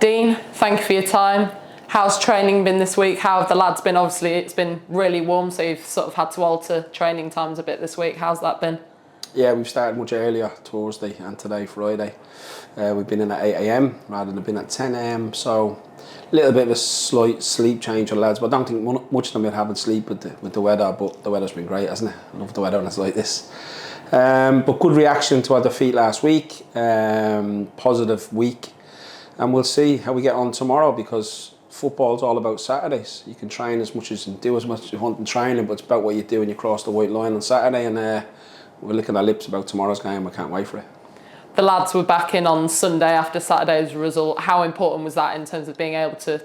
Dean, thank you for your time. How's training been this week? How have the lads been? Obviously, it's been really warm, so you've sort of had to alter training times a bit this week. How's that been? Yeah, we've started much earlier, Thursday and today, Friday. We've been in at 8 a.m. rather than been at 10 a.m. So a little bit of a slight sleep change for the lads, but I don't think much of them will have sleep with the weather, but the weather's been great, hasn't it? I love the weather when it's like this. But good reaction to our defeat last week, positive week, and we'll see how we get on tomorrow, because football's all about Saturdays. You can train as much as you do as much as you want in training, but it's about what you do when you cross the white line on Saturday, and we're licking our lips about tomorrow's game. I can't wait for it. The lads were back in on Sunday after Saturday's result. How important was that in terms of being able to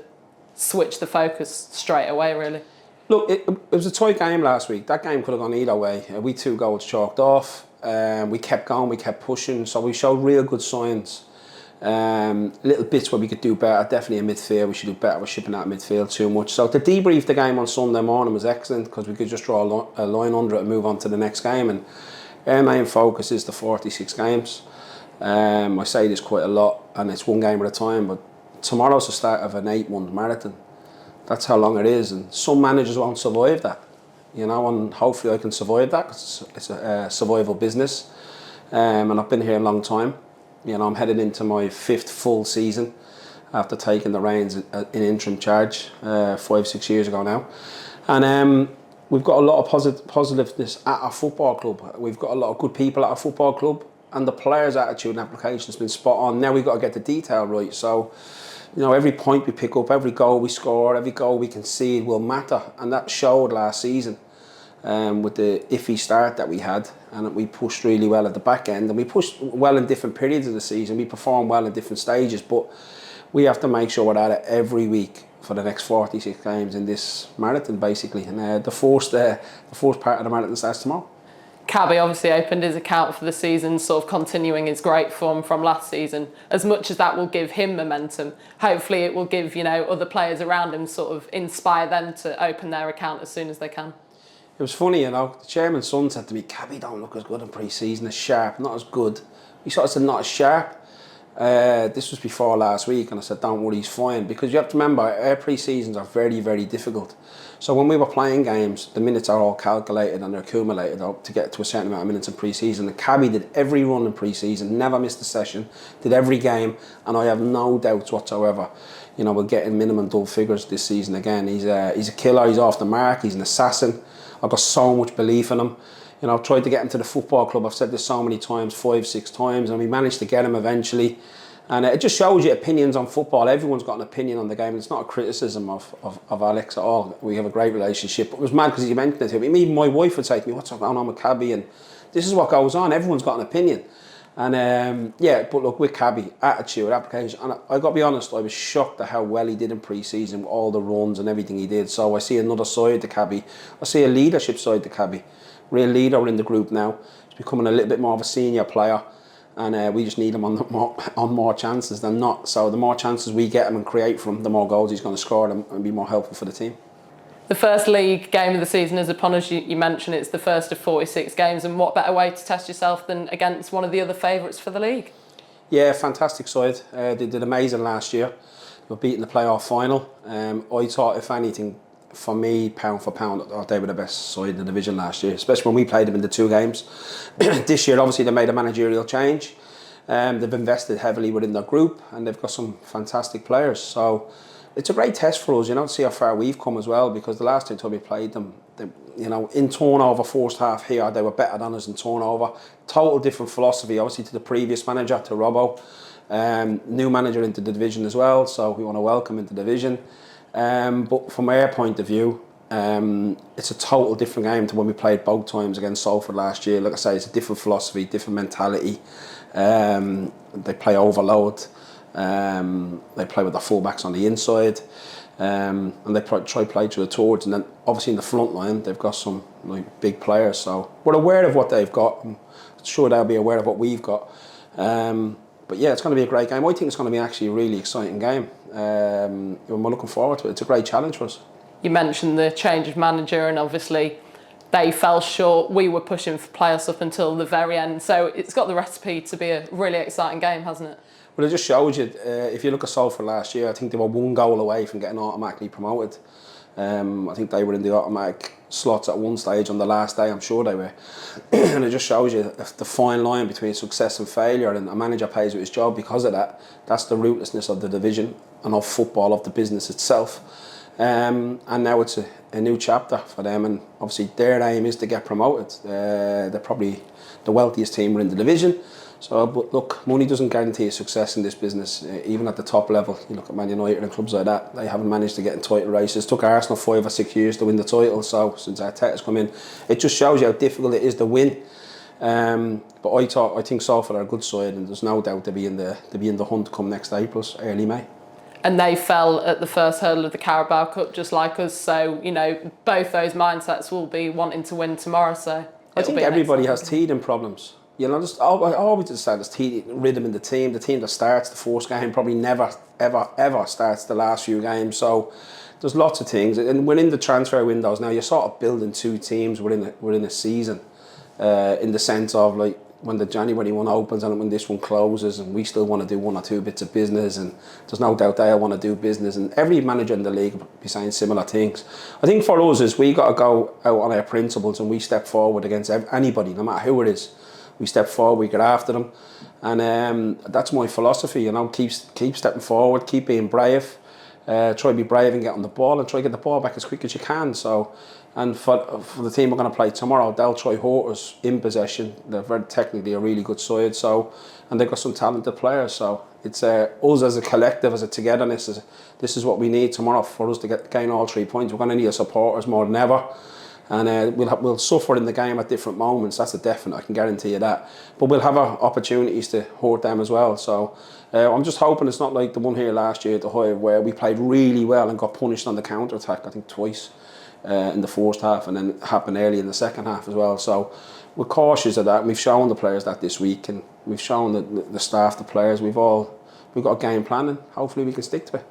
switch the focus straight away, really? Look, it was a tight game last week. That game could have gone either way. We 2 goals chalked off. We kept going, we kept pushing, so we showed real good signs. Little bits where we could do better. Definitely in midfield, we should do better. We're shipping out midfield too much. So to debrief the game on Sunday morning was excellent, because we could just draw a line under it and move on to the next game. And our main focus is the 46 games. I say this quite a lot, and it's one game at a time, but tomorrow's the start of an 8-month marathon. That's how long it is, and some managers won't survive that, and hopefully I can survive that, because it's a survival business, and I've been here a long time. I'm headed into my 5th full season after taking the reins in interim charge 5-6 years ago now, and we've got a lot of positiveness at our football club. We've got a lot of good people at our football club, and the players' attitude and application has been spot on. Now we've got to get the detail right. So, every point we pick up, every goal we score, every goal we concede will matter. And that showed last season with the iffy start that we had. And we pushed really well at the back end. And we pushed well in different periods of the season. We performed well in different stages. But we have to make sure we're at it every week for the next 46 games in this marathon, basically. And the fourth part of the marathon starts tomorrow. Cabby obviously opened his account for the season, sort of continuing his great form from last season. As much as that will give him momentum, hopefully it will give, other players around him, sort of inspire them to open their account as soon as they can. It was funny, the chairman's son said to me, "Cabby don't look as good in pre-season, as sharp, not as good." He sort of said, "Not as sharp." This was before last week, and I said, "Don't worry, he's fine," because you have to remember, our pre-seasons are very, very difficult. So when we were playing games, the minutes are all calculated and they're accumulated to get to a certain amount of minutes in pre-season. The Cabby did every run in pre-season, never missed a session, did every game, and I have no doubts whatsoever. We'll get in minimum double figures this season again. He's a killer, he's off the mark, he's an assassin. I've got so much belief in him. I've tried to get him to the football club. I've said this so many times, 5-6 times, and we managed to get him eventually. And it just shows you opinions on football. Everyone's got an opinion on the game. It's not a criticism of Alex at all. We have a great relationship. But it was mad because he mentioned it to me. Even my wife would say to me, "What's going on with Cabby?" And this is what goes on. Everyone's got an opinion. And but look, with Cabby, attitude, application. And I got to be honest, I was shocked at how well he did in pre-season with all the runs and everything he did. So I see another side to Cabby. I see a leadership side to Cabby. Real leader in the group now. He's becoming a little bit more of a senior player. And we just need him on more chances than not. So the more chances we get him and create from him, the more goals he's going to score and be more helpful for the team. The first league game of the season is upon us. You mentioned it's the first of 46 games, and what better way to test yourself than against one of the other favourites for the league? Yeah, fantastic side. They did amazing last year. They were beating the playoff final. I thought, if anything, for me, pound for pound, they were the best side in the division last year, especially when we played them in the 2 games. This year, obviously, they made a managerial change. They've invested heavily within their group, and they've got some fantastic players. So it's a great test for us, to see how far we've come as well, because the last time we played them, in turnover, first half here, they were better than us in turnover. Total different philosophy, obviously, to the previous manager, to Robbo. New manager into the division as well, so we want to welcome into the division. But from our point of view, it's a total different game to when we played both times against Salford last year. Like I say, it's a different philosophy, different mentality. They play overload. They play with their fullbacks on the inside, and they try to play through the towards. And then obviously in the front line, they've got some big players. So we're aware of what they've got. I'm sure they'll be aware of what we've got. But yeah, it's going to be a great game. I think it's going to be actually a really exciting game. We're looking forward to it. It's a great challenge for us. You mentioned the change of manager, and obviously they fell short. We were pushing for playoffs up until the very end. So it's got the recipe to be a really exciting game, hasn't it? But it just shows you, if you look at Salford last year, I think they were 1 goal away from getting automatically promoted. I think they were in the automatic slots at one stage on the last day, I'm sure they were. And it just shows you the fine line between success and failure, and a manager pays with his job because of that. That's the rootlessness of the division and of football, of the business itself. And now it's a new chapter for them, and obviously their aim is to get promoted. They're probably the wealthiest team in the division. So, but look, money doesn't guarantee success in this business, even at the top level. You look at Man United and clubs like that, they haven't managed to get in title races. It took Arsenal 5 or 6 years to win the title, so since Arteta's come in, it just shows you how difficult it is to win. But I think Salford are a good side, and there's no doubt they'll be in the hunt come next April, early May. And they fell at the first hurdle of the Carabao Cup just like us, so both those mindsets will be wanting to win tomorrow. So I think everybody has teething problems. I always just say there's rhythm in the team. The team that starts the first game probably never, ever starts the last few games. So there's lots of things. And we're in the transfer windows now. You're sort of building 2 teams within a season, in the sense of like when the January one opens and when this one closes, and we still want to do 1 or 2 bits of business, and there's no doubt they want to do business, and every manager in the league will be saying similar things. I think for us is we got to go out on our principles, and we step forward against anybody, no matter who it is. We step forward, we get after them, and that's my philosophy. Keep stepping forward, keep being brave, try to be brave and get on the ball, and try to get the ball back as quick as you can. So, and for the team we're going to play tomorrow, they'll try hurt us in possession. They're very technically a really good side, so, and they've got some talented players. So it's us as a collective, as a togetherness. This is what we need tomorrow for us to gain all 3 points. We're going to need our supporters more than ever. And we'll suffer in the game at different moments. That's a definite. I can guarantee you that. But we'll have our opportunities to hurt them as well. So I'm just hoping it's not like the one here last year at the Hive, where we played really well and got punished on the counter attack. I think twice in the first half, and then it happened early in the second half as well. So we're cautious of that. We've shown the players that this week, and we've shown the staff, the players. We've got a game plan, and hopefully we can stick to it.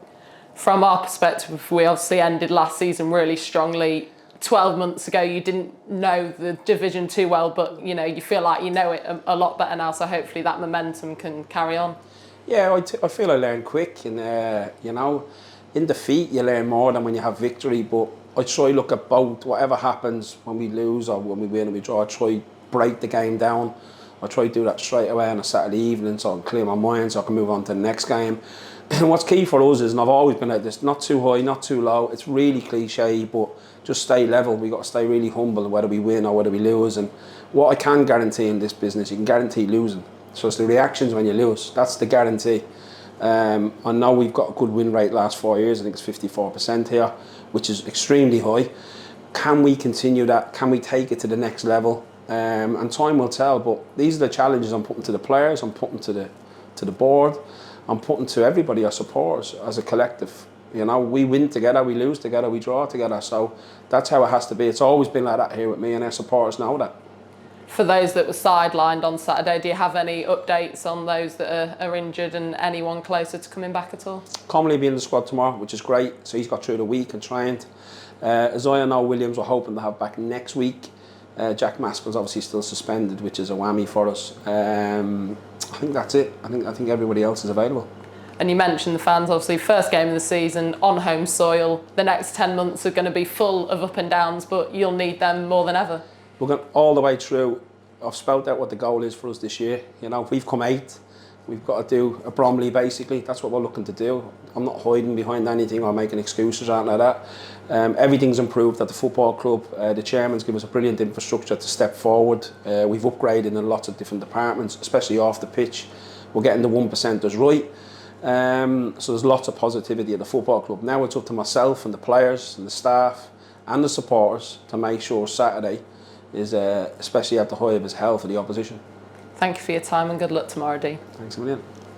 From our perspective, we obviously ended last season really strongly. 12 months ago you didn't know the division too well, but you feel like you know it a lot better now, so hopefully that momentum can carry on. Yeah, I feel I learn quick, and in defeat you learn more than when you have victory, but I try look at both. Whatever happens, when we lose or when we win and we draw, I try break the game down. I try to do that straight away on a Saturday evening, so I can clear my mind, so I can move on to the next game. And what's key for us is, and I've always been at this, not too high, not too low. It's really cliche, but just stay level. We got to stay really humble, whether we win or whether we lose. And what I can guarantee in this business, you can guarantee losing. So it's the reactions when you lose. That's the guarantee. I know we've got a good win rate last 4 years. I think it's 54% here, which is extremely high. Can we continue that? Can we take it to the next level? And time will tell. But these are the challenges I'm putting to the players. I'm putting to the board. I'm putting to everybody, our supporters, as a collective. We win together, we lose together, we draw together. So that's how it has to be. It's always been like that here with me, and our supporters know that. For those that were sidelined on Saturday, do you have any updates on those that are injured and anyone closer to coming back at all? Comley will be in the squad tomorrow, which is great. So he's got through the week and trained. As I know, Williams we're hoping to have back next week. Jack Maskell's obviously still suspended, which is a whammy for us. I think that's it. I think everybody else is available. And you mentioned the fans, obviously, first game of the season on home soil. The next 10 months are going to be full of up and downs, but you'll need them more than ever. We're going all the way through. I've spelled out what the goal is for us this year. If we've come 8th, we've got to do a Bromley basically. That's what we're looking to do. I'm not hiding behind anything or making excuses or anything like that. Everything's improved at the football club. The chairman's given us a brilliant infrastructure to step forward. We've upgraded in lots of different departments, especially off the pitch. We're getting the 1%ers right. So there's lots of positivity at the football club. Now it's up to myself and the players and the staff and the supporters to make sure Saturday is, especially at the Hive, is hell for the opposition. Thank you for your time and good luck tomorrow, Dee. Thanks a million.